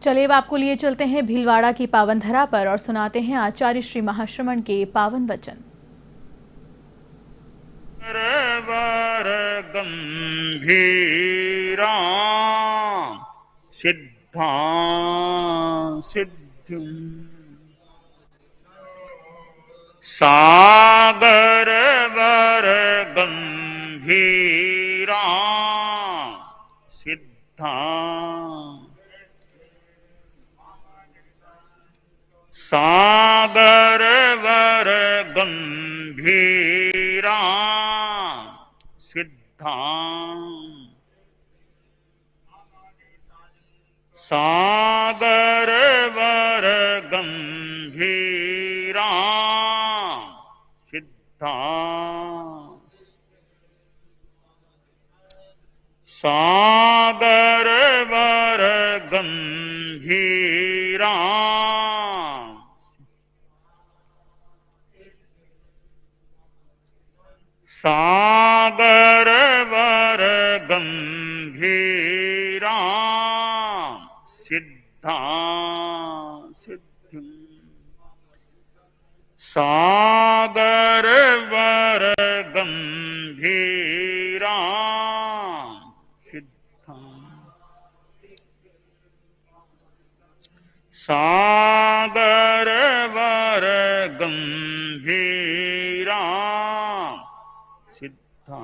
चलिए अब आपको लिए चलते हैं भीलवाड़ा की पावन धरा पर और सुनाते हैं आचार्य श्री महाश्रमण के पावन वचन। वर गंभीरा सिद्धा सिद्धिं सागर वर गंभीरा सिद्धा सागर वर गंभीरा सिद्धा सागर वर गंभीरा सिद्धा सागर वर गंभीरा सागर वर गंभीरा सिद्धा सिद्धिं सागर वर गंभीरा सिद्धा सागर वर गंभीरा सिद्धा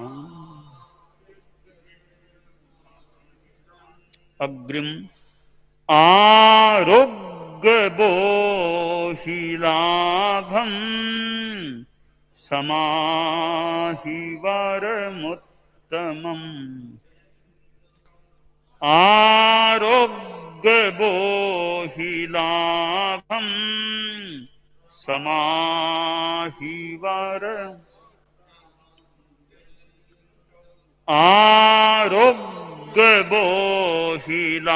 अग्रिम आरोग्य बोहिलाभं समाहिवरमुत्तमम् आरोग्य बोहिलाभं समाहिवर आरोग्य बोहिलाभं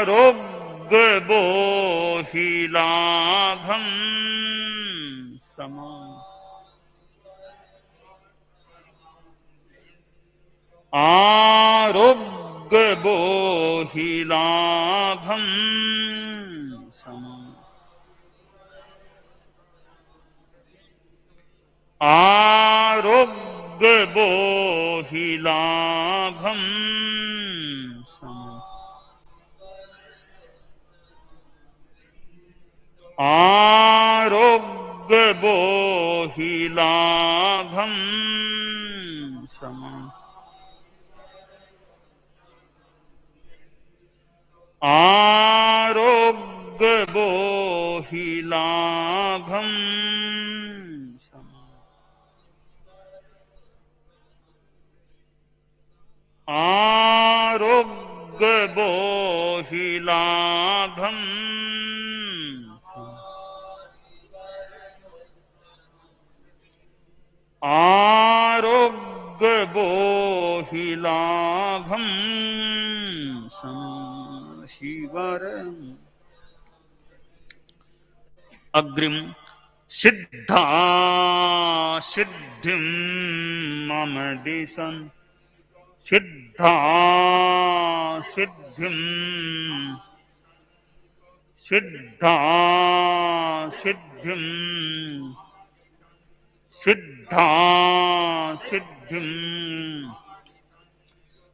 आरोग्य बोहिलाभं आरोग्य बोहिलाभं आरोग्य बोहिलाभं आरोग्य बोहिलाभं आरोग्य बोहिलाभं आरोग्य बोहिलाभं आरोग्य बोहिलाभं शिवरम् अग्रिम सिद्धा सिद्धिं मम दिशन् सिद्धा सिद्धिं सिद्धा सिद्धिं सिद्धा सिद्धिं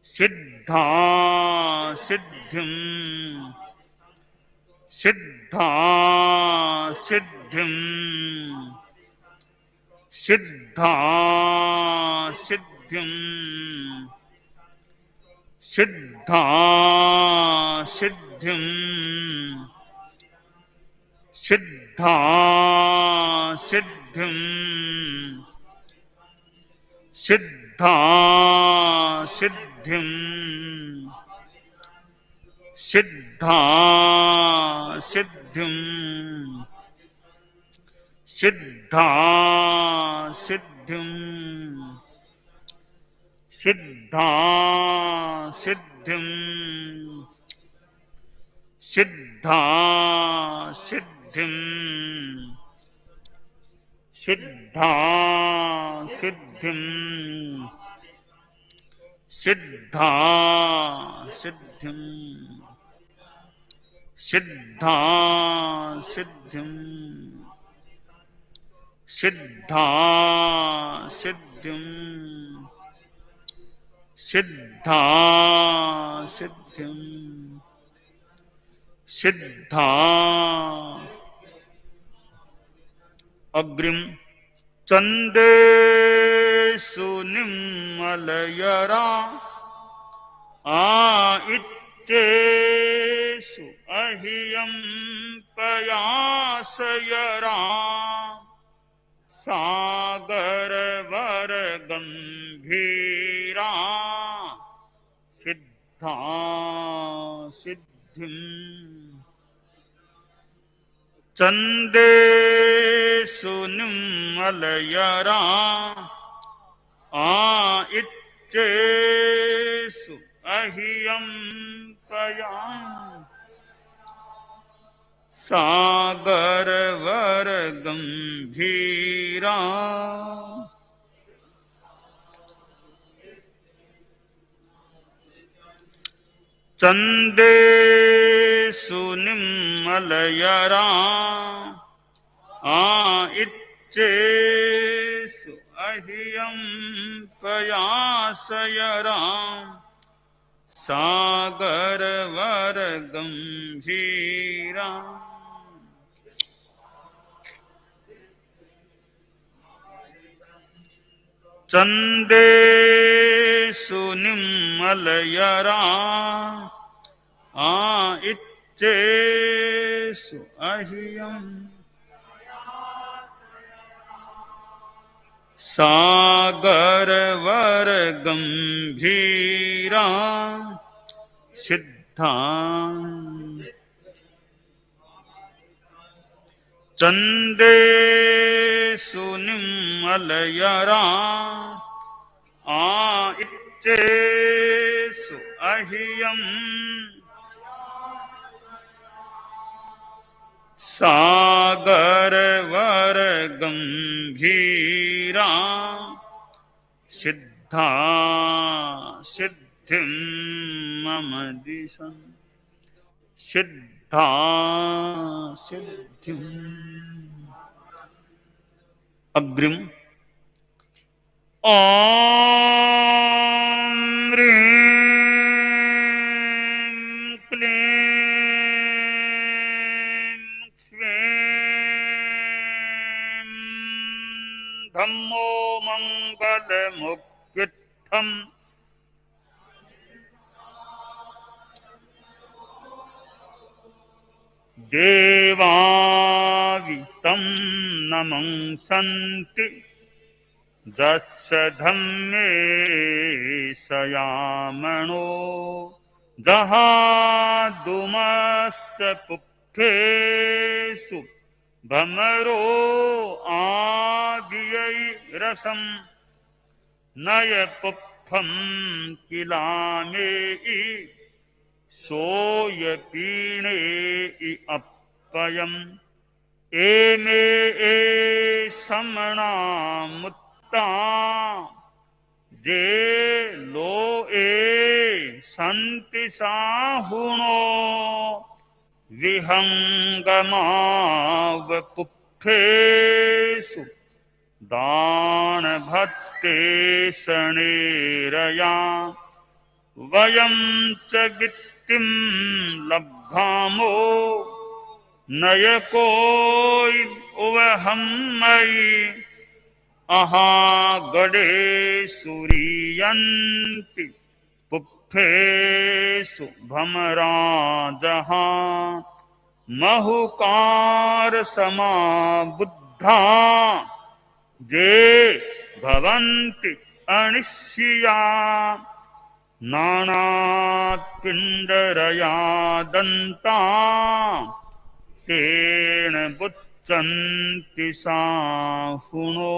सिद्धा सिद्धिं सिद्धा सिद्धिं सिद्धा सिद्धिं सिद्धा सिद्धिं सिद्धा सिद्धिं सिद्धा सिद्धिं सिद्धा सिद्धिं सिद्धा सिद्धिं सिद्धा सिद्धिं सिद्धा सिद्धिं सिद्धा सिद्धिं सिद्धा सिद्धिं सिद्धा सिद्धिं सिद्धा सिद्धिं सिद्धा सिद्धिं सिद्धा अग्रिम चंदेषु निम्मलयरा आइत्येषु अहियं पयासयरा सागरवर गंभीरा सिद्धा सिद्धिं चंदेषु निम्मलयरा आइत्येषु अहियं पया सागरवर गंभीरा चंदेषु निम्मलयरा आइत्येषु अहियं पयासयरा सागरवर गंभीरा चंदेषु निम्मलयरा आइत्येषु अहियं सागरवर गंभीरा सिद्धा चंदेषु निम्मलयरा आइत्येषु अहियं सागरवर गंभीरा सिद्धा सिद्धिं मम दिशं सिद्धा सिद्धिं अग्रिम ॐ ह्रीं क्लीं क्ष्वीं धम्मो मंगलमुक्तिस्थम् देवावितं नमंसन्ति जस्य धम्मे सयामणो जहादुमस्य पुक्खेषु भमरो आदियैरसं नय पुक्खं किलामेयि सोय पीणे अपयम् एमे ए समणा मुत्ता जे लो ए संति साहुणो विहंगमाव पुक्खेषु दान भक्ते शनेरया वयं च गित्तिं लब्धामो नयकोय उवहं मयि अहागडे सूरीयन्ति पुक्खेषु भमराजहा महुकार समाबुद्धा जे भवन्ति अनिश्चिया नानापिण्डरया दन्ता तेन बुच्चन्ति साहुनो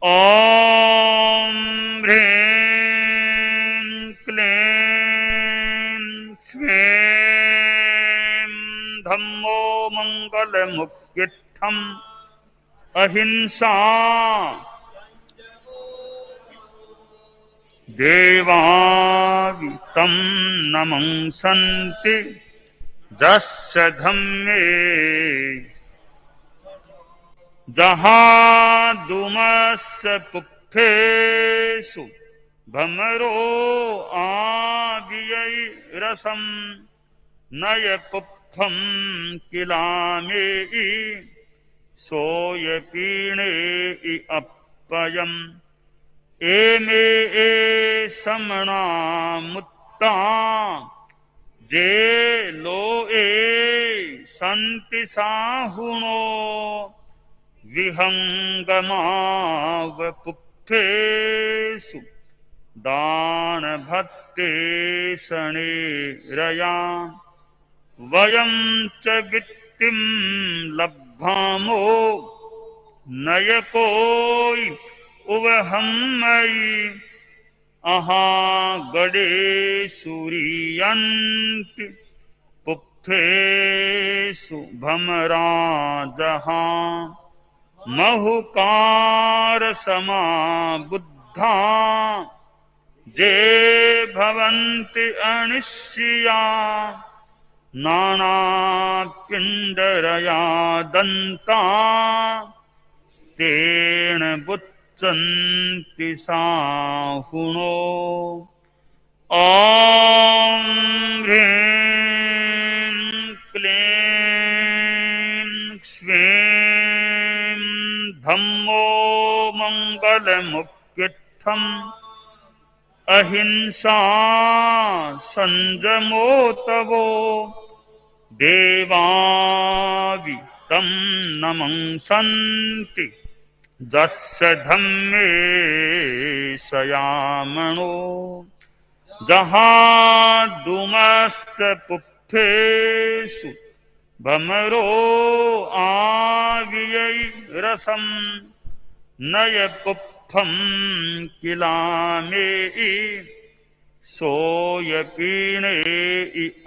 ॐ ह्रीं क्लीं क्ष्वीं धम्मो मंगलमुक्तिस्थम् अहिंसा देवावितं नमंसन्ति जस्य धम्मे जहादुमस्य पुक्थेषु भमरो आवियैरसं नयपुत्थं किलामेहि सोयपीणे अपयम् एमे समना मुत्ता जे लो संति साहुनो विहंगमावपुत्थेषु दान भत्ते शनेरया वयं च वित्तिं लब्धामो नयकोई उवहम्मयि अहा गडे सूरियन्ति पुक्थेषु भमराजहा महुकार समा बुद्धा जे भवन्ति अनिश्चिया नाना पिंडरया दन्ता तेन बुच्चन्ति साहुनो ॐ ह्रीं क्लीं क्ष्वीं धम्मो मंगलमुक्तिस्थम् अहिंसा संयमो तवो देवावितं नमंसन्ति जस्य धम्मे सयामणो जहादुमस्य पुक्थेषु भमरो आवियैरसं नयपुत्थं किलामेहि सोयपीणे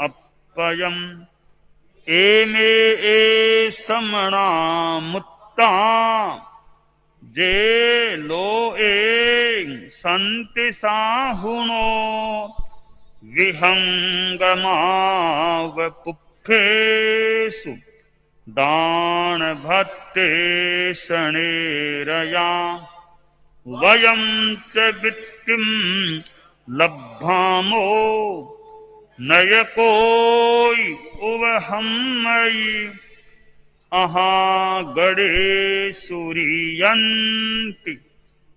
अपयम् एमे समना मुत्ता जे लो संति साहुनो विहंगमावपुत्थेषु दान भत्ते शनेरया वयं च वित्तिं लब्धामो नयकोई उवहम्मयि अहा गडे सूरियन्ति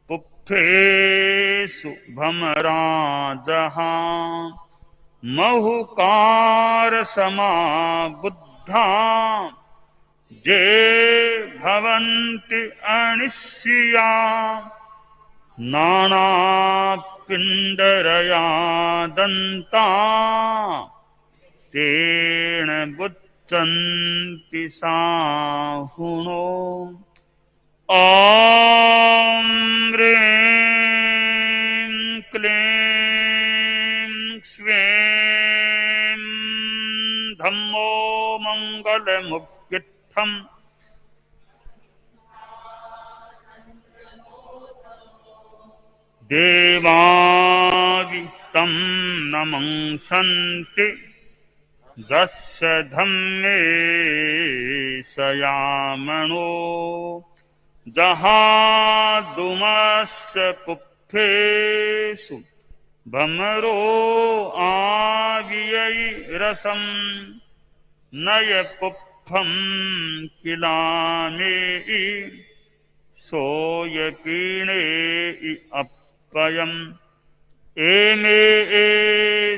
पुक्थेषु भमराजहा महुकार समा बुद्धा जे भवन्ति अनिश्चिया नाना पिंडरया दन्ता तेन बुच्चन्ति साहुनो ॐ ह्रीं क्लीं क्ष्वीं धम्मो मंगलमुक्तिस्थम् देवावितं नमंसन्ति जस्य धम्मे सयामणो जहादुमस्य पुक्थेषु भमरो आवियैरसं नयपुत्थं किलामेहि सोयपीणे अपयम् एमे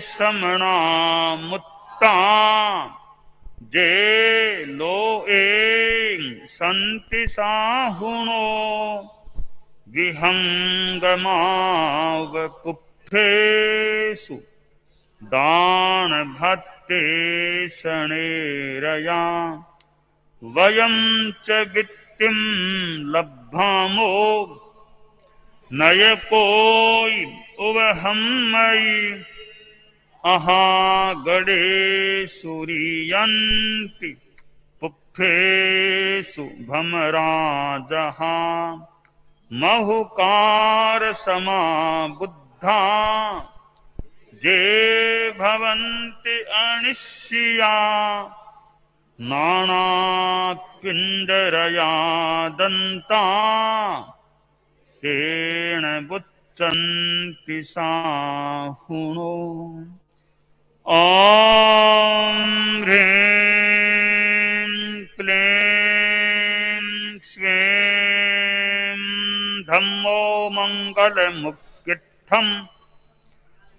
समना मुत्ता जे लो संति साहुनो विहंगमावपुत्थेषु दान भत्ते शनेरया वयं च वित्तिं लब्धामो नयकोई उवहम्मयि अहा गडे सूरियन्ति पुक्फेषु भमराजः महुकार समा बुद्धा ये भवन्ति अनिश्चिया नानापिण्डरया दन्ता तेन बुच्चन्ति साहुनो। ॐ ह्रीं क्लीं श्रीं धम्मो मङ्गलमुक्तिस्थम्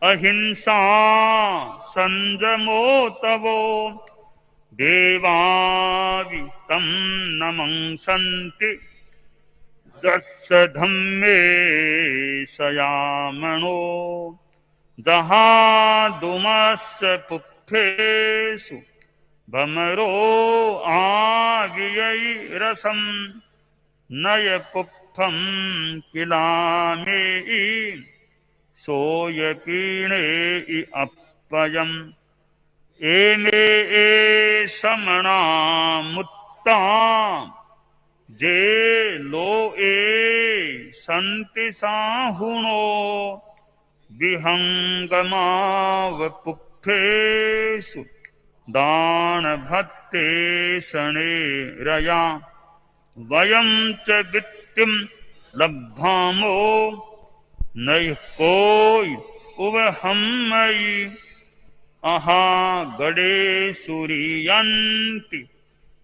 अहिंसा संयमो तवो देवावि तं नमंसन्ति दस्य धम्मे सयामणो जहादुमस्य पुक्फेषु भमरो आवियैरसं नयपुप्फं किलामेयि सोयपीणे अपयम् एमे समणा मुत्ता जे लो ए सन्ति साहुनो विहंगमाव पुक्फेषु दान भत्ते शने रया वयं च वित्तिं लब्धामो नैः कोई उवहं मयि अहा गडे सूरियन्ति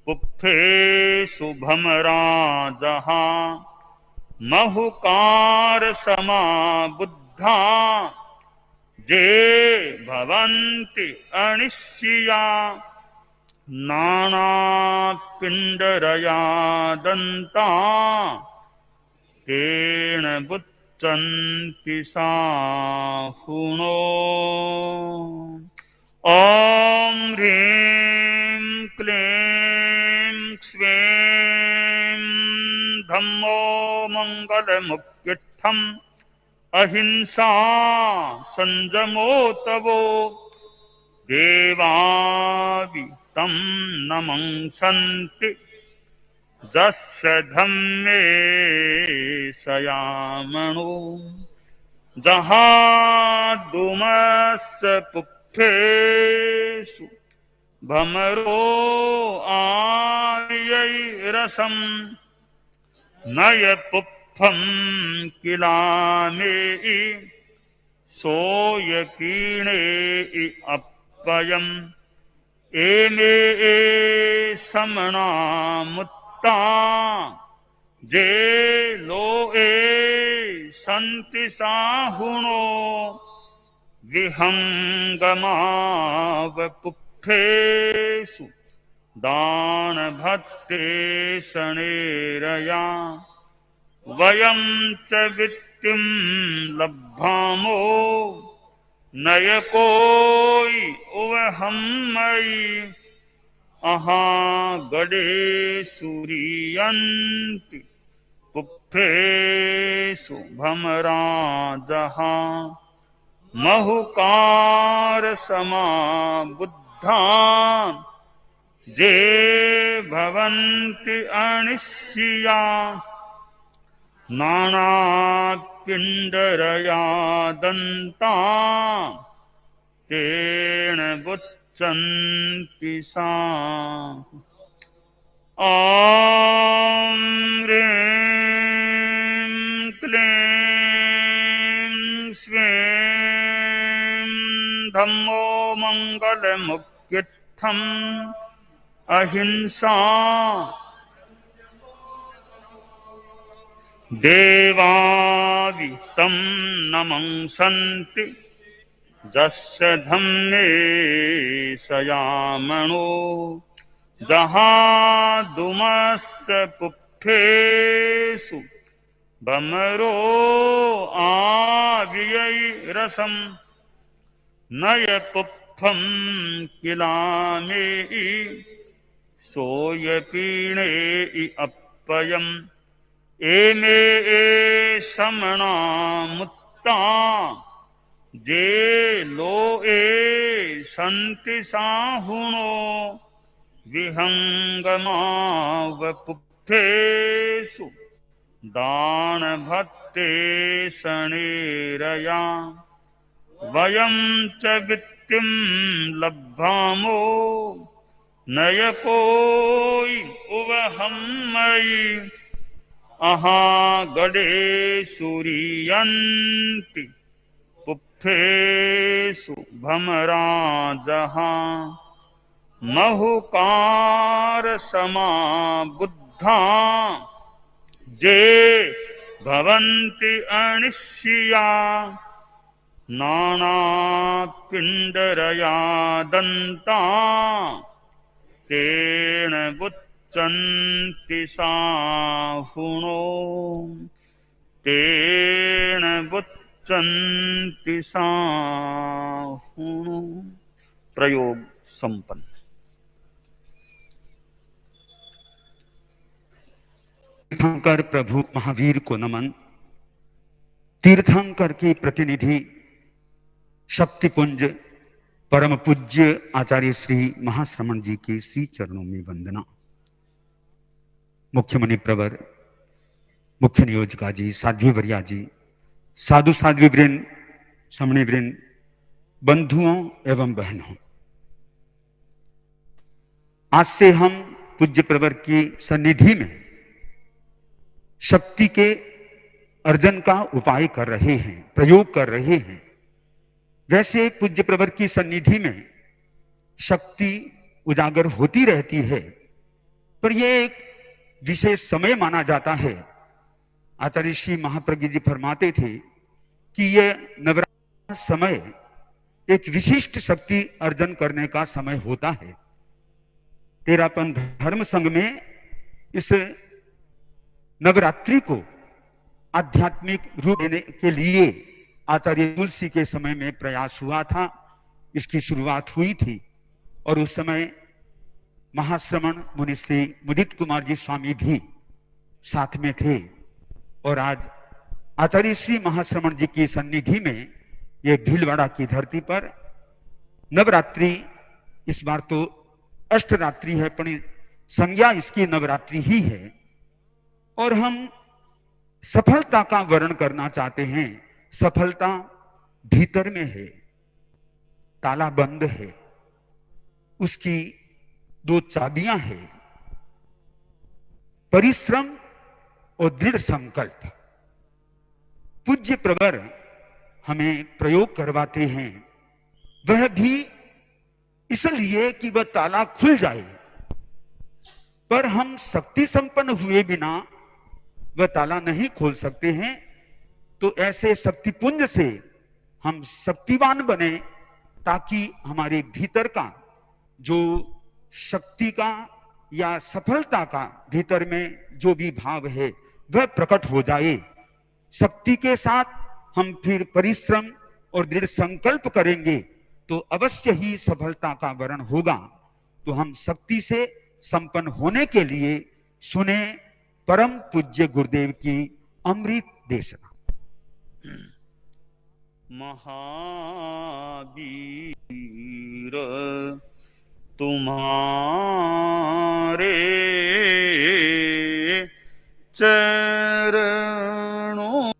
पुक्फेषु भमराजः महुकार समा बुद्धा ये भवन्ति अनिश्चिया नानापिण्डरया दन्ता तेन बुच्चन्ति साहुनो। ॐ ह्रीं क्लीं श्रीं धम्मो मङ्गलमुक्तिस्थम् अहिंसा संयमो तवो देवावि तं नमंसन्ति जस्य धम्मे सयामणो जहादुमस्य पुक्फेषु भमरो आवियैरसं नयपुप्फं किलामेयि सोयपीणे अपयम् एमे समणा मुत्ता जे लो ए सन्ति साहुनो विहंगमाव पुक्फेषु दान भत्ते शनेरया वयं च वित्तिं लब्धामो नय कोई उवहं मयि अहा गडे सूरियन्ति पुक्फेषु भमराजः महुकार समा बुद्धा ये भवन्ति अनिश्चिया नानापिण्डरया दन्ता तेन बुच्चन्ति साहुनो। ॐ ह्रीं क्लीं श्रीं धम्मो मङ्गलमुक्तिस्थम् अहिंसा देवावि तं नमंसन्ति जस्य धम्मे सयामणो जहादुमस्य पुक्फेषु भमरो आवियैरसं नयपुप्फं किलामेयि सोयपीणे अपयम् एमे समणा मुत्ता जे लो ए सन्ति साहुनो विहङ्गमावपुत्थेषु दानभत्ते शनेरया वयं च वित्तिं लब्धामो नयकोयि उवहं मयि अहागडेषु रीयन्ति पुप्फेषु भमराजः महुकार समाबुद्धा जे भवन्ति अनिश्चिया नानापिण्डरया दन्ता तेन बुच्चन्ति साहुनो तेन बुच्चन्ति साहुनो। प्रयोग संपन्न। तीर्थंकर प्रभु महावीर को नमन। तीर्थंकर के प्रतिनिधि शक्तिपुंज परम पूज्य आचार्य श्री महाश्रमण जी के श्री चरणों में वंदना। मुख्य मुनि प्रवर, मुख्य नियोजका जी, साध्वी वर्या जी, साधु साध्वी वृंद, समणी वृंद, बंधुओं एवं बहनों, आज से हम पूज्य प्रवर की सन्निधि में शक्ति के अर्जन का उपाय कर रहे हैं, प्रयोग कर रहे हैं। वैसे पूज्य प्रवर की सन्निधि में शक्ति उजागर होती रहती है, पर यह एक विशेष समय माना जाता है। आचार्य श्री महाप्रज्ञ जी फरमाते थे कि यह नवरात्र समय एक विशिष्ट शक्ति अर्जन करने का समय होता है। तेरापन धर्म संघ में इस नवरात्रि को आध्यात्मिक रूप देने के लिए आचार्य तुलसी के समय में प्रयास हुआ था, इसकी शुरुआत हुई थी। और उस समय महाश्रमण मुनि श्री मुदित कुमार जी स्वामी भी साथ में थे। और आज आचार्य श्री महाश्रमण जी की सन्निधि में ये भीलवाड़ा की धरती पर नवरात्रि, इस बार तो अष्टरात्रि है, पर संज्ञा इसकी नवरात्रि ही है। और हम सफलता का वर्णन करना चाहते हैं। सफलता भीतर में है, ताला बंद है, उसकी दो चाबियां हैं, परिश्रम और दृढ़ संकल्प। पूज्य प्रवर हमें प्रयोग करवाते हैं, वह भी इसलिए कि वह ताला खुल जाए, पर हम शक्ति संपन्न हुए बिना वह ताला नहीं खोल सकते हैं। तो ऐसे शक्तिपुंज से हम शक्तिवान बने, ताकि हमारे भीतर का जो शक्ति का या सफलता का भीतर में जो भी भाव है वह प्रकट हो जाए। शक्ति के साथ हम फिर परिश्रम और दृढ़ संकल्प करेंगे तो अवश्य ही सफलता का वर्ण होगा। तो हम शक्ति से संपन्न होने के लिए सुने परम पूज्य गुरुदेव की अमृत देशना। महावीर तुम्हारे चरणों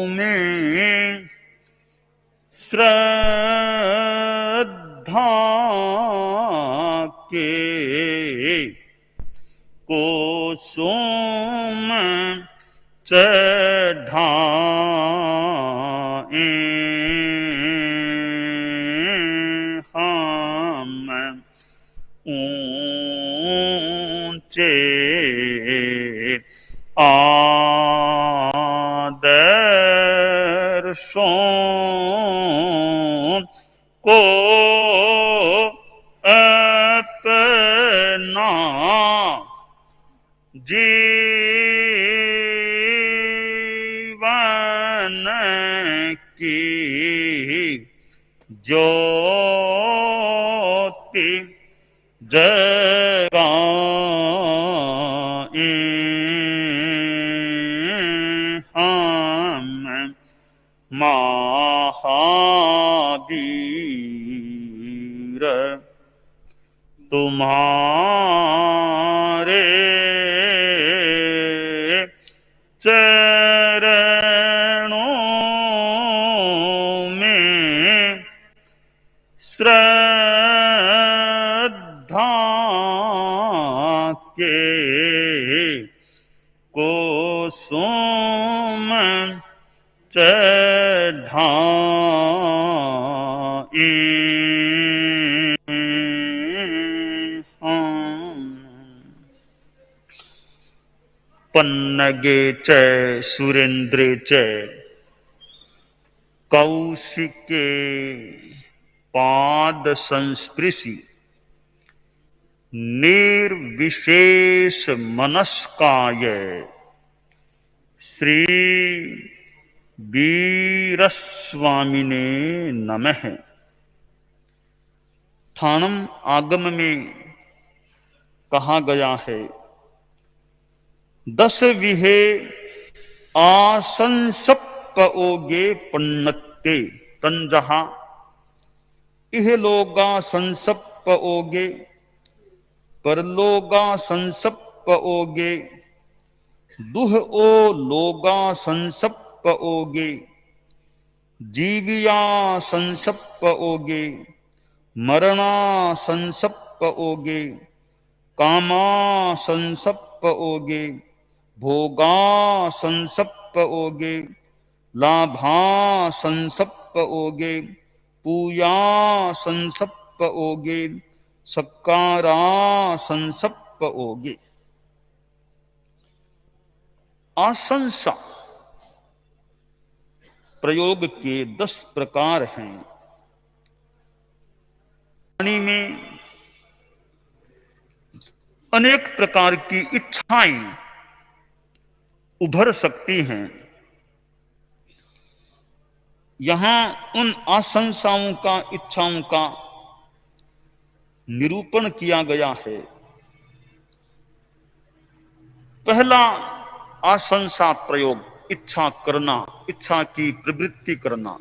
में श्रद्धा के कुसुम चढ़ाएं हम ऊंचे आदर्शों को अपना जीवन की ज्योति जगाएं हम महावीर तुम चरणों में श्रद्धा के कुसुम चढ़ाए हम। पन्नगे च सुरेन्द्रे च कौशिके पाद संस्पृशि निर्विशेष मनस्काय श्री वीरस्वामिने नमः। ठाणम आगम में कहा गया है, 10 विहे आसंसप्पओगे पन्नत्ते तंजहा इह लोगा संसप्पओगे परलोगा संसप्पओगे दुह ओ लोगा संसप्पओगे जीविया संसप्पओगे मरणा संसप्पओगे कामा संसप्पओगे भोगा संसप्पओगे लाभा संसप्पओगे पूया संसप्पओगे सत्कारा संसप्पओगे। आशंसा प्रयोग के 10 प्रकार हैं। वाणी में अनेक प्रकार की इच्छाएं उभर सकती हैं। यहां उन आशंसाओं का, इच्छाओं का निरूपण किया गया है। पहला आशंसा प्रयोग, इच्छा करना, इच्छा की प्रवृत्ति करना।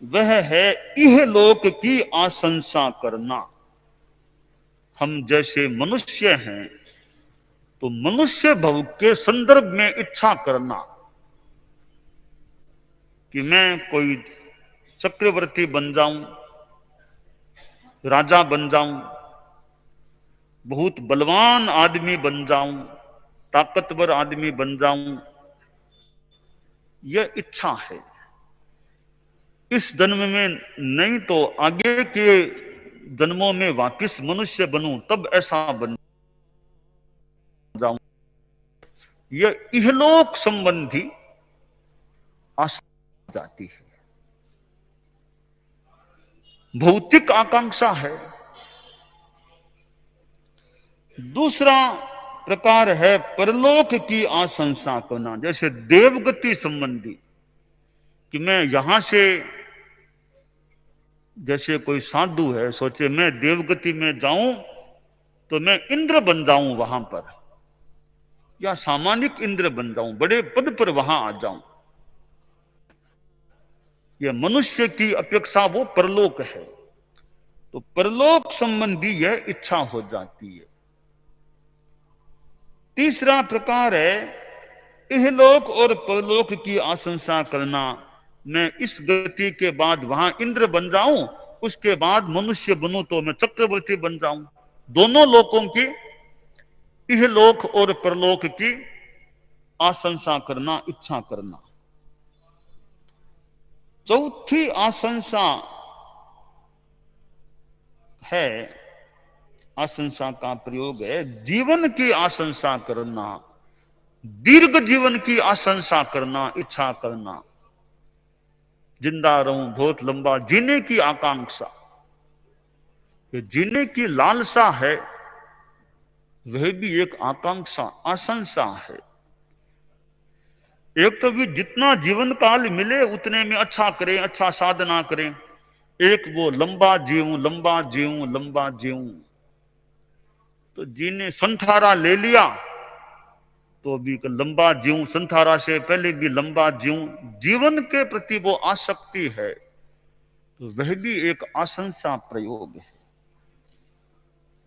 वह है इहलोक की आशंसा करना। हम जैसे मनुष्य हैं तो मनुष्य भव के संदर्भ में इच्छा करना कि मैं कोई चक्रवर्ती बन जाऊं, राजा बन जाऊं, बहुत बलवान आदमी बन जाऊं, ताकतवर आदमी बन जाऊं, यह इच्छा है। इस जन्म में नहीं तो आगे के जन्मों में वापिस मनुष्य बनूं, तब ऐसा बन जाऊं। यह इहलोक संबंधी आशा जाती है, भौतिक आकांक्षा है। दूसरा प्रकार है परलोक की आशंसा करना, जैसे देवगति संबंधी, कि मैं यहां से, जैसे कोई साधु है सोचे मैं देवगति में जाऊं तो मैं इंद्र बन जाऊं वहां पर, या सामान्य इंद्र बन जाऊं, बड़े पद पर वहां आ जाऊं। यह मनुष्य की अपेक्षा वो परलोक है, तो परलोक संबंधी यह इच्छा हो जाती है। तीसरा प्रकार है इहलोक और परलोक की आशंसा करना। मैं इस गति के बाद वहां इंद्र बन जाऊं, उसके बाद मनुष्य बनूं तो मैं चक्रवर्ती बन जाऊं। दोनों लोकों की, इहलोक और परलोक की आशंसा करना, इच्छा करना। चौथी आशंसा है, आशंसा का प्रयोग है जीवन की आशंसा करना, दीर्घ जीवन की आशंसा करना, इच्छा करना। जिंदा रहूं, बहुत लंबा जीने की आकांक्षा, ये जीने की लालसा है, वह भी एक आकांक्षा, आशंसा है। एक तो भी जितना जीवन काल मिले उतने में अच्छा करें, अच्छा साधना करें। एक वो लंबा जीऊं, लंबा जीऊं, लंबा जीऊं, तो जीने संथारा ले लिया तो भी लंबा जीऊं, संथारा से पहले भी लंबा जीऊं। जीवन के प्रति वो आसक्ति है, तो वह भी एक आशंसा प्रयोग है।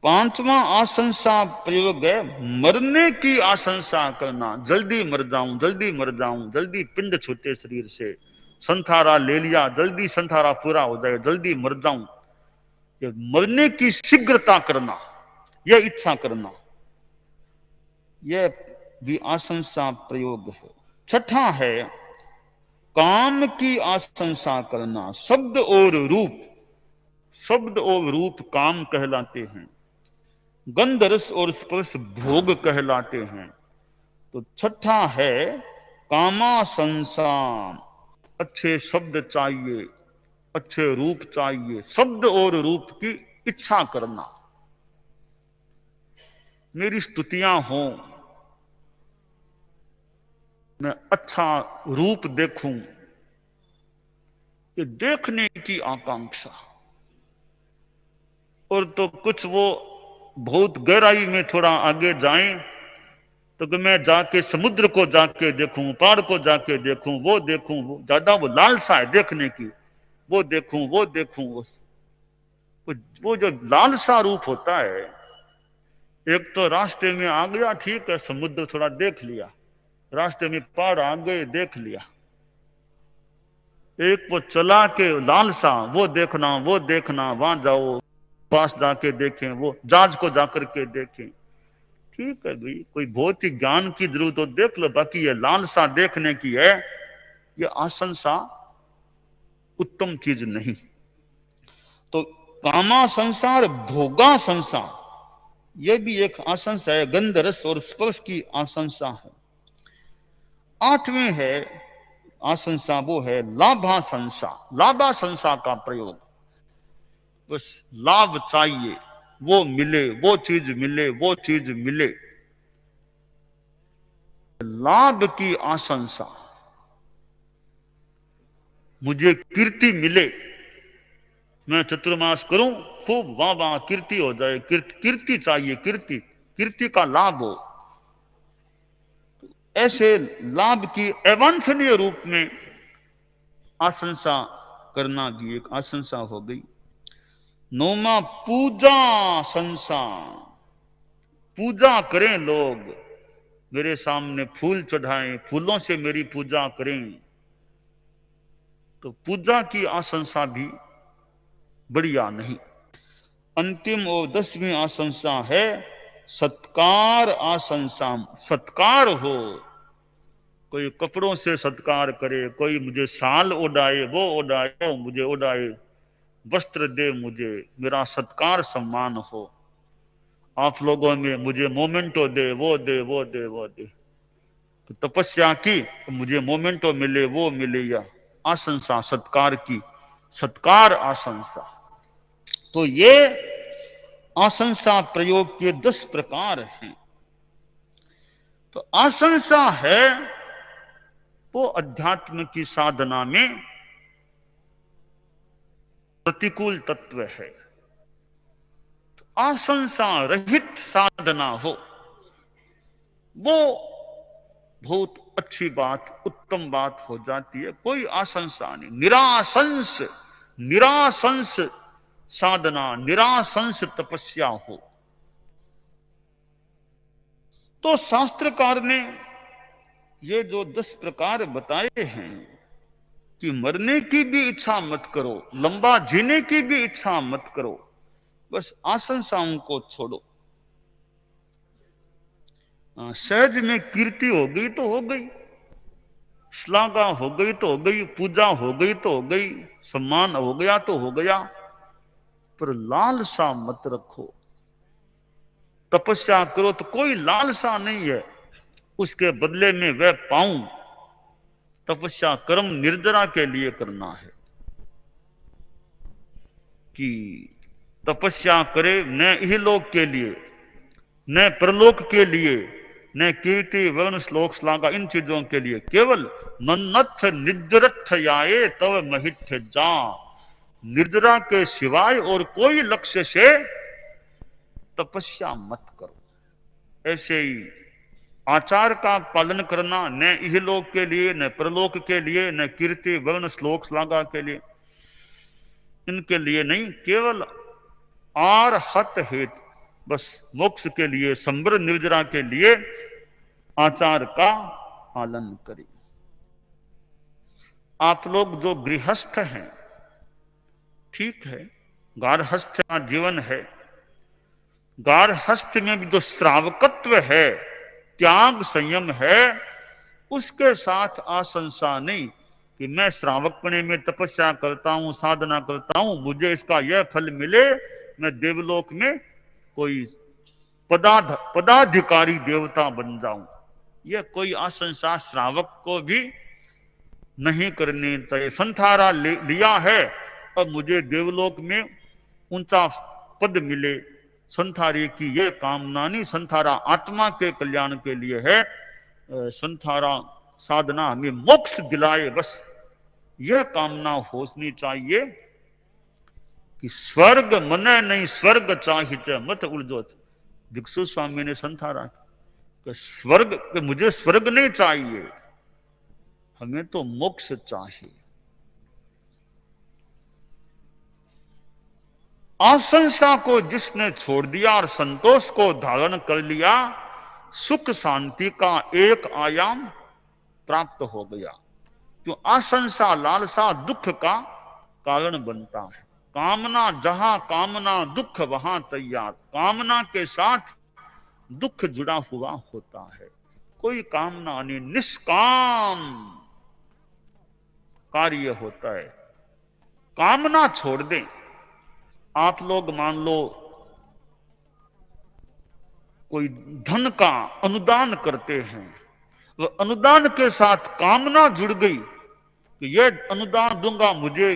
पांचवा आशंसा प्रयोग है मरने की आशंसा करना। जल्दी मर जाऊं, जल्दी मर जाऊं, जल्दी पिंड छूटे शरीर से, संथारा ले लिया, जल्दी संथारा पूरा हो जाए, जल्दी मर जाऊं। ये मरने की शीघ्रता करना, यह इच्छा करना, यह भी आशंसा प्रयोग है। छठा है काम की आशंसा करना। शब्द और रूप, शब्द और रूप काम कहलाते हैं, गंध रस और स्पर्श भोग कहलाते हैं। तो छठा है कामाशंसा। अच्छे शब्द चाहिए, अच्छे रूप चाहिए, शब्द और रूप की इच्छा करना। मेरी स्तुतियां हों, मैं अच्छा रूप देखूं, ये देखने की आकांक्षा। और तो कुछ वो बहुत गहराई में थोड़ा आगे जाएं तो कि मैं जाके समुद्र को जाके देखूं, पहाड़ को जाके देखूं, वो देखूं, वो ज्यादा वो लालसा है देखने की, वो देखूं, वो देखूं। वो जो लालसा रूप होता है, एक तो रास्ते में आ गया, ठीक है, समुद्र थोड़ा देख लिया, रास्ते में पहाड़ आ गए, देख लिया। एक वो चला के लालसा, वो देखना, वो देखना, वहां जाओ, पास जाके देखें, वो जहाज को जाकर के देखें। ठीक है भाई, कोई बहुत ही ज्ञान की जरूरत हो देख लो, बाकी ये लालसा देखने की है, ये आशंसा उत्तम चीज नहीं। तो कामा संसार, भोगा संसार, यह भी एक आशंसा है, गंध रस और स्पर्श की आशंसा है। आठवें है आशंसा, वो है लाभाशंसा। लाभाशंसा का प्रयोग, बस लाभ चाहिए, वो मिले, वो चीज मिले, वो चीज मिले, लाभ की आशंसा। मुझे कीर्ति मिले, मैं चतुर्मास करूं, खूब वाह वाह कीर्ति हो जाए, कीर्ति चाहिए, कीर्ति, कीर्ति का लाभ हो। ऐसे लाभ की अवांछनीय रूप में आशंसा करना भी एक आशंसा हो गई। नौमा पूजा संसार। पूजा करें लोग, मेरे सामने फूल चढ़ाएं, फूलों से मेरी पूजा करें, तो पूजा की आशंसा भी बढ़िया नहीं। अंतिम और 10वीं आशंसा है सत्कार आशंसा। सत्कार हो, कोई कपड़ों से सत्कार करे, कोई मुझे शाल उड़ाए, वो उड़ाए, वो मुझे उड़ाए, वस्त्र दे, मुझे मेरा सत्कार सम्मान हो, आप लोगों में मुझे मोमेंटो दे, वो दे, वो दे, वो दे। तो तपस्या की तो मुझे मोमेंटो मिले, वो मिले, या आशंसा सत्कार की, सत्कार आशंसा। तो ये आशंसा प्रयोग के 10 प्रकार हैं। तो आशंसा है वो अध्यात्म की साधना में प्रतिकूल तत्व है। तो आशंसा रहित साधना हो, वो बहुत अच्छी बात, उत्तम बात हो जाती है। कोई आशंसा नहीं, निराशंस, निराशंस साधना, निराशंस तपस्या हो। तो शास्त्रकार ने ये जो 10 प्रकार बताए हैं कि मरने की भी इच्छा मत करो, लंबा जीने की भी इच्छा मत करो, बस आशंसाओं को छोड़ो। सहज में कीर्ति हो गई तो हो गई, श्लाघा हो गई तो हो गई, पूजा हो गई तो हो गई, सम्मान हो गया तो हो गया, पर लालसा मत रखो। तपस्या करो तो कोई लालसा नहीं है उसके बदले में वह पाऊं। तपस्या कर्म निर्जरा के लिए करना है कि तपस्या करे न इहलोक के लिए, न परलोक के लिए, न कीर्ति वर्ण श्लोक श्लाघा इन चीजों के लिए, केवल मन्नथ निजरथ याए तव महिथ जा। निर्जरा के सिवाय और कोई लक्ष्य से तपस्या मत करो। ऐसे ही आचार का पालन करना, न इहलोक के लिए, न परलोक के लिए, न कीर्ति वर्ण श्लोक श्लाघा के लिए। इनके लिए नहीं, केवल आर हत हेत, बस मोक्ष के लिए, संबर निर्जरा के लिए आचार का पालन करें। आप लोग जो गृहस्थ हैं, ठीक है, गार्हस्थ्य का जीवन है, गार्हस्थ्य में भी जो श्रावकत्व है, त्याग संयम है, उसके साथ आशंसा नहीं कि मैं श्रावकपणे में तपस्या करता हूं, साधना करता हूं, मुझे इसका यह फल मिले, मैं देवलोक में कोई पदाधिकारी देवता बन जाऊं। यह कोई आशंसा श्रावक को भी नहीं करनी चाहिए। संथारा लिया है और मुझे देवलोक में ऊंचा पद मिले, संथारे की यह कामना नहीं। संथारा आत्मा के कल्याण के लिए है, संथारा साधना हमें मोक्ष दिलाए, बस यह कामना होनी चाहिए कि स्वर्ग मने नहीं स्वर्ग चाहिए मत उलझोत। भिक्षु स्वामी ने संथारा कि स्वर्ग, कि मुझे स्वर्ग नहीं चाहिए, हमें तो मोक्ष चाहिए। आशंसा को जिसने छोड़ दिया और संतोष को धारण कर लिया, सुख शांति का एक आयाम प्राप्त हो गया। क्यों? आशंसा लालसा दुख का कारण बनता है। कामना जहां कामना दुख वहां तैयार। कामना के साथ दुख जुड़ा हुआ होता है। कोई कामना नहीं, निष्काम कार्य होता है। कामना छोड़ दें। आप लोग मान लो कोई धन का अनुदान करते हैं, वो अनुदान के साथ कामना जुड़ गई कि ये अनुदान दूंगा, मुझे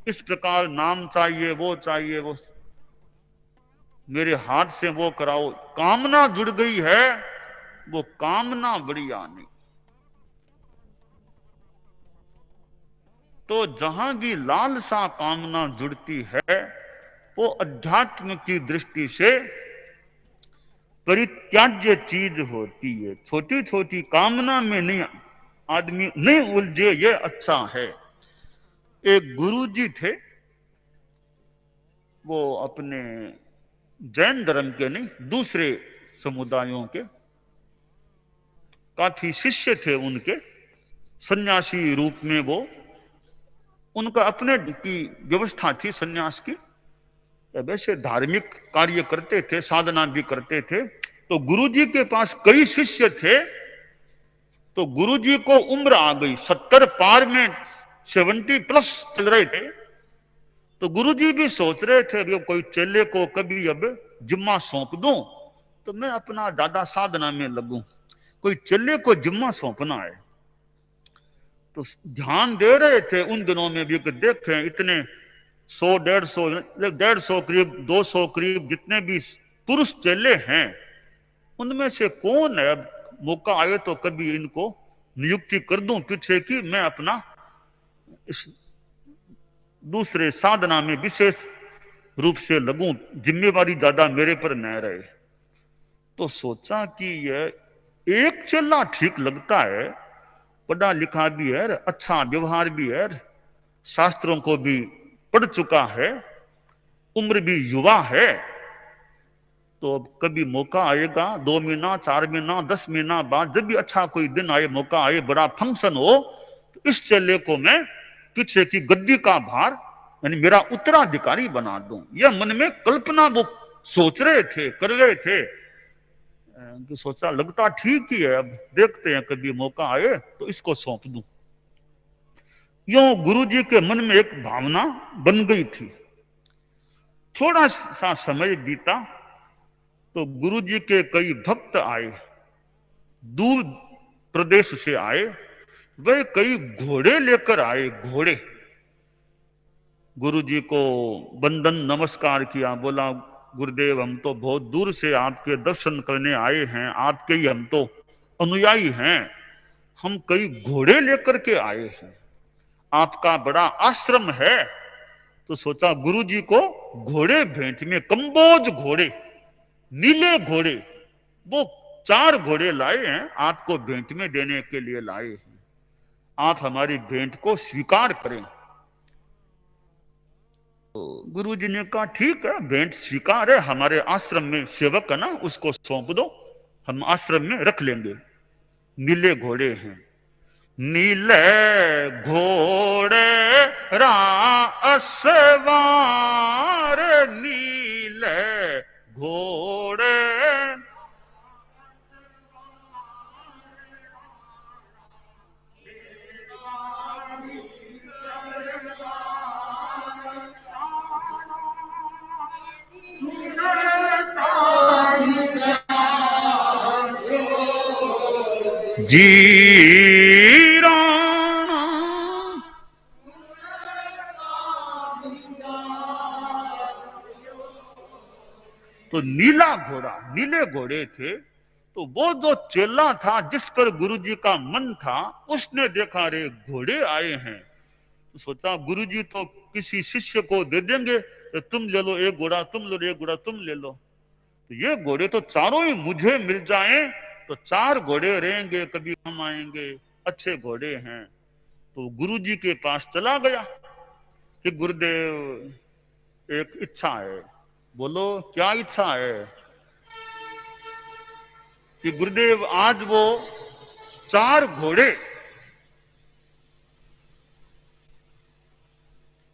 इस प्रकार नाम चाहिए, वो चाहिए, वो मेरे हाथ से वो कराओ, कामना जुड़ गई है, वो कामना बढ़िया नहीं। तो जहां भी लालसा कामना जुड़ती है वो अध्यात्म की दृष्टि से परित्याज्य चीज होती है। छोटी छोटी कामना में नहीं, आदमी नहीं उलझे, ये अच्छा है। एक गुरुजी थे, वो अपने जैन धर्म के नहीं, दूसरे समुदायों के काफी शिष्य थे उनके, सन्यासी रूप में वो, उनका अपने की व्यवस्था थी सन्यास की, वैसे धार्मिक कार्य करते थे, साधना भी करते थे। तो गुरुजी के पास कई शिष्य थे। तो गुरुजी को उम्र आ गई, 70 पार में 70+ चल रहे थे। तो गुरुजी भी सोच रहे थे कि कोई चेले को कभी अब जिम्मा सौंप दूं तो मैं अपना ज्यादा साधना में लगूं, कोई चेले को जिम्मा सौंपना है। तो ध्यान दे रहे थे उन दिनों में भी कि देखें इतने 100, 150 करीब 200 करीब जितने भी पुरुष चेले हैं, उनमें से कौन है, अब मौका आए तो कभी इनको नियुक्ति कर दूं पीछे की, मैं अपना इस दूसरे साधना में विशेष रूप से लगूं, जिम्मेवारी ज्यादा मेरे पर न रहे। तो सोचा कि यह एक चेला ठीक लगता है, पढ़ा लिखा भी है, अच्छा व्यवहार भी है, शास्त्रों को भी पढ़ चुका है, उम्र भी युवा है। तो अब कभी मौका आएगा, 2 महीना 4 महीना 10 महीना बाद जब भी अच्छा कोई दिन आए, मौका आए, बड़ा फंक्शन हो, तो इस चेले को मैं पीछे की गद्दी का भार यानी मेरा उत्तराधिकारी बना दूं। यह मन में कल्पना वो सोच रहे थे, कर रहे थे। कि सोचा लगता ठीक ही है, अब देखते हैं कभी मौका आए तो इसको सौंप दूं। यूं गुरुजी के मन में एक भावना बन गई थी। थोड़ा सा समय बीता तो गुरुजी के कई भक्त आए, दूर प्रदेश से आए, वे कई घोड़े लेकर आए। घोड़े गुरुजी को बंदन नमस्कार किया, बोला गुरुदेव हम तो बहुत दूर से आपके दर्शन करने आए हैं, आपके ही हम तो अनुयायी हैं, हम कई घोड़े लेकर के आए हैं, आपका बड़ा आश्रम है। तो सोचा गुरुजी को घोड़े भेंट में, कंबोज घोड़े, नीले घोड़े, वो 4 घोड़े लाए हैं, आपको भेंट में देने के लिए लाए हैं, आप हमारी भेंट को स्वीकार करें। गुरुजी ने कहा ठीक है, भेंट स्वीकार है, हमारे आश्रम में सेवक है ना, उसको सौंप दो, हम आश्रम में रख लेंगे। नीले घोड़े हैं, नीले घोड़े रासवार, नीले घोड़े जीराना। तो नीला घोड़ा, नीले घोड़े थे। तो वो जो चेला था जिस पर गुरुजी का मन था, उसने देखा रे घोड़े आए हैं, तो सोचा गुरुजी तो किसी शिष्य को दे देंगे, तो तुम ले लो एक घोड़ा, तुम लो एक घोड़ा, तुम ले लो। तो ये घोड़े तो चारों ही मुझे मिल जाएं तो 4 घोड़े रहेंगे, कभी हम आएंगे, अच्छे घोड़े हैं। तो गुरुजी के पास चला गया कि गुरुदेव एक इच्छा है। बोलो क्या इच्छा है? कि गुरुदेव आज वो 4 घोड़े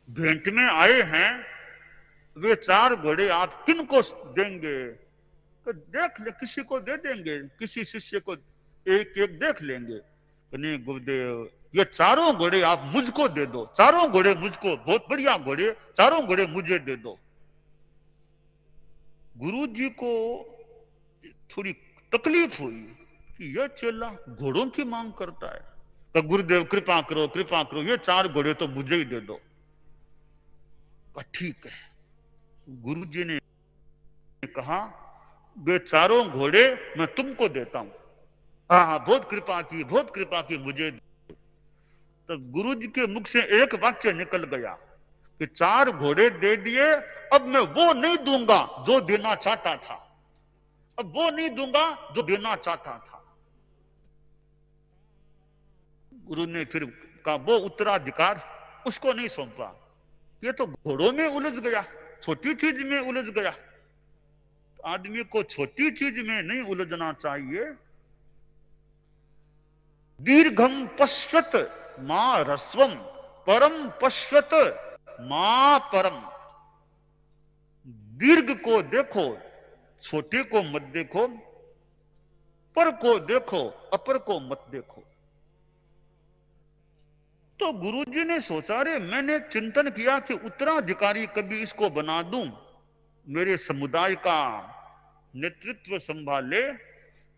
भेंट में आए हैं, वे 4 घोड़े आप किन को देंगे? तो देख ले, किसी को दे देंगे, किसी शिष्य को एक एक देख लेंगे। तो नहीं गुरुदेव, ये 4 घोड़े आप मुझको दे दो, 4 घोड़े मुझको, बहुत बढ़िया घोड़े, 4 घोड़े मुझे दे दो। गुरुजी को थोड़ी तकलीफ हुई कि यह चेला घोड़ों की मांग करता है। तो गुरुदेव कृपा करो, कृपा करो, ये 4 घोड़े तो मुझे ही दे दो। ठीक है। गुरुजी ने कहा वे 4 घोड़े मैं तुमको देता हूं। हाँ, बहुत कृपा की, बहुत कृपा की, मुझे। तो गुरुजी के मुख से एक वाक्य निकल गया कि 4 घोड़े दे दिए, अब मैं वो नहीं दूंगा जो देना चाहता था, अब वो नहीं दूंगा जो देना चाहता था। गुरु ने फिर कहा वो उत्तराधिकार उसको नहीं सौंपा, ये तो घोड़ों में उलझ गया, छोटी चीज में उलझ गया। आदमी को छोटी चीज में नहीं उलझना चाहिए। दीर्घम पश्यत मां रस्वम, परम पश्यत मां परम। दीर्घ को देखो, छोटे को मत देखो, पर को देखो, अपर को मत देखो। तो गुरुजी ने सोचा रे, मैंने चिंतन किया कि उत्तराधिकारी कभी इसको बना दूं, मेरे समुदाय का नेतृत्व संभाले।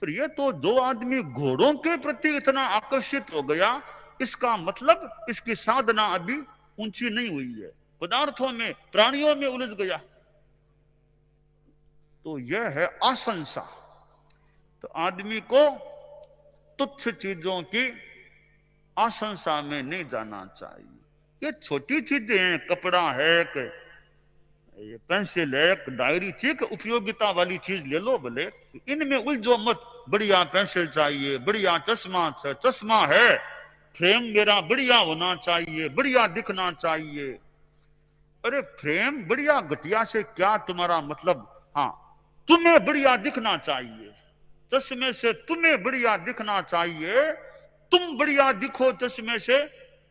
पर ये तो जो आदमी घोड़ों के प्रति इतना आकर्षित हो गया, इसका मतलब इसकी साधना अभी ऊंची नहीं हुई है, पदार्थों में, प्राणियों में उलझ गया। तो यह है आशंसा। तो आदमी को तुच्छ चीजों की आशंसा में नहीं जाना चाहिए। ये छोटी चीजें हैं, कपड़ा है, ये पेंसिल है, डायरी, ठीक है, उपयोगिता वाली चीज ले लो भले, इनमें उलझो मत। बढ़िया पेंसिल चाहिए, बढ़िया चश्मा, चश्मा है, फ्रेम मेरा बढ़िया होना चाहिए, बढ़िया दिखना चाहिए। अरे फ्रेम बढ़िया घटिया से क्या तुम्हारा मतलब? हाँ, तुम्हें बढ़िया दिखना चाहिए, चश्मे से तुम्हें बढ़िया दिखना चाहिए, तुम बढ़िया दिखो चश्मे से,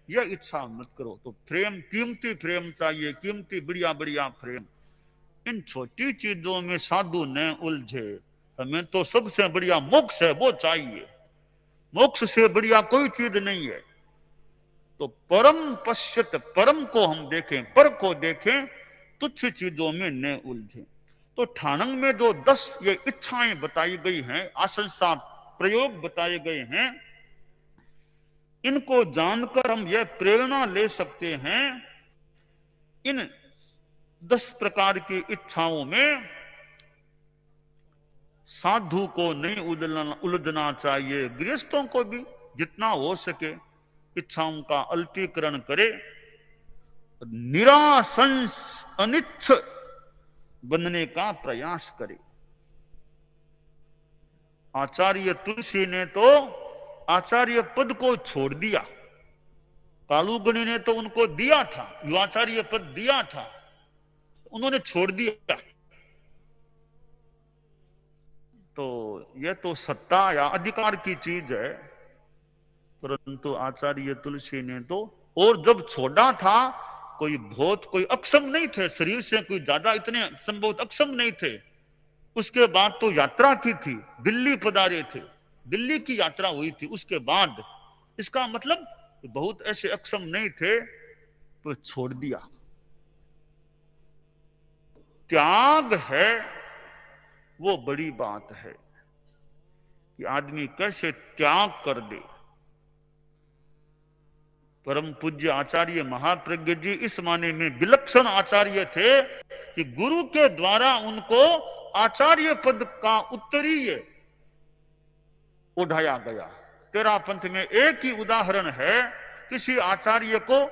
यह इच्छा मत करो। तो फ्रेम, कीमती फ्रेम चाहिए, कीमती बढ़िया बढ़िया फ्रेम। इन छोटी चीजों में साधु न उलझे, हमें तो सबसे बढ़िया मोक्ष है, वो चाहिए। मोक्ष से बढ़िया कोई चीज नहीं है। तो परम पश्यत, परम को हम देखें, पर को देखें, तुच्छ चीजों में न उलझे। तो ठाणंग में जो 10 ये इच्छाएं बताई गई हैं, आशंसा प्रयोग बताए गए हैं, इनको जानकर हम यह प्रेरणा ले सकते हैं, इन 10 प्रकार की इच्छाओं में साधु को नहीं उलझना चाहिए। गृहस्थों को भी जितना हो सके इच्छाओं का अल्पीकरण करे, निराशंस अनिच्छ बनने का प्रयास करे। आचार्य तुलसी ने तो आचार्य पद को छोड़ दिया, कालूगणी ने तो उनको दिया था, युवाचार्य पद दिया था, उन्होंने छोड़ दिया। तो यह तो सत्ता या अधिकार की चीज है, परंतु आचार्य तुलसी ने तो, और जब छोड़ा था कोई अक्षम नहीं थे, शरीर से कोई ज्यादा इतने संभवत अक्षम नहीं थे। उसके बाद तो यात्रा की थी, दिल्ली पधारे थे, दिल्ली की यात्रा हुई थी उसके बाद। इसका मतलब बहुत ऐसे अक्षम नहीं थे तो छोड़ दिया। त्याग है वो बड़ी बात है कि आदमी कैसे त्याग कर दे। परम पूज्य आचार्य महाप्रज्ञ जी इस माने में विलक्षण आचार्य थे कि गुरु के द्वारा उनको आचार्य पद का उत्तरीय उठाया गया। तेरा पंथ में एक ही उदाहरण है, किसी आचार्य को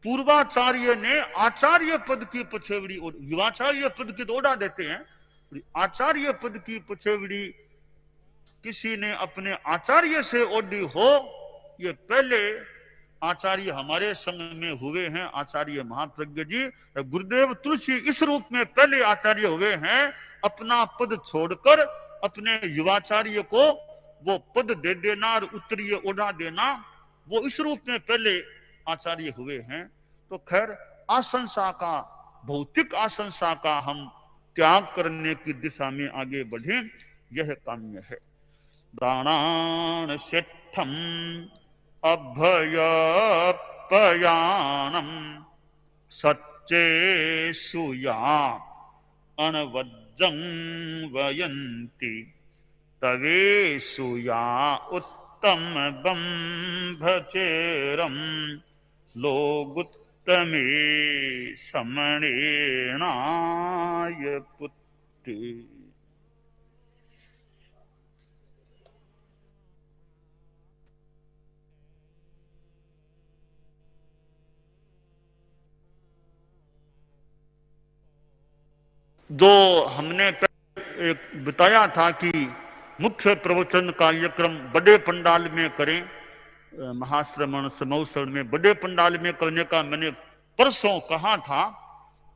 पूर्वाचार्य ने आचार्य पद की पछेवड़ी, युवाचार्य पद की तो उड़ा देते हैं, आचार्य पद की पछेवड़ी किसी ने अपने आचार्य से ओढ़ी हो, ये पहले आचार्य हमारे संग में हुए हैं। आचार्य महाप्रज्ञ जी, गुरुदेव तुलसी इस रूप में पहले आचार्य हुए हैं। अपना पद छोड़कर अपने युवाचार्य को वो पद दे देना और उत्तरीय उड़ा देना, वो इस रूप में पहले आचार्य हुए हैं। तो खैर आशंसा का, भौतिक आशंसा का हम त्याग करने की दिशा में आगे बढ़े, यह काम्य है। प्राणान सिद्धम अभयपयानम सच्चेषु या अनवज्जं वयन्ति तवेषु या उत्तमं भचेरं लोगुत्तमे समणेनाय पुत्ते। जो हमने एक बताया था कि मुख्य प्रवचन कार्यक्रम बड़े पंडाल में करें, महाश्रमण समौसर में बड़े पंडाल में करने का मैंने परसों कहा था।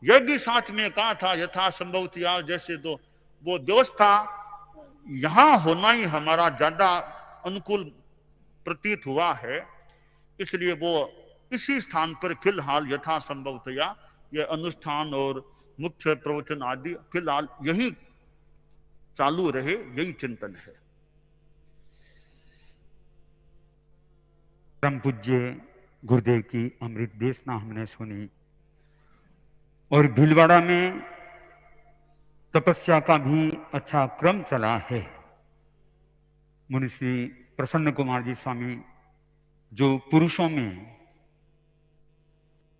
यह भी साथ में कहा था यथासंभव यार, जैसे तो वो व्यवस्था यहां होना ही हमारा ज्यादा अनुकूल प्रतीत हुआ है, इसलिए वो इसी स्थान पर फिलहाल यथासंभवतया यह अनुष्ठान और मुख्य प्रवचन आदि फिलहाल यही चालू रहे, यही चिंतन है। परम पूज्य गुरुदेव की अमृत देशना हमने सुनी और भीलवाड़ा में तपस्या का भी अच्छा क्रम चला है। मुनि श्री प्रसन्न कुमार जी स्वामी जो पुरुषों में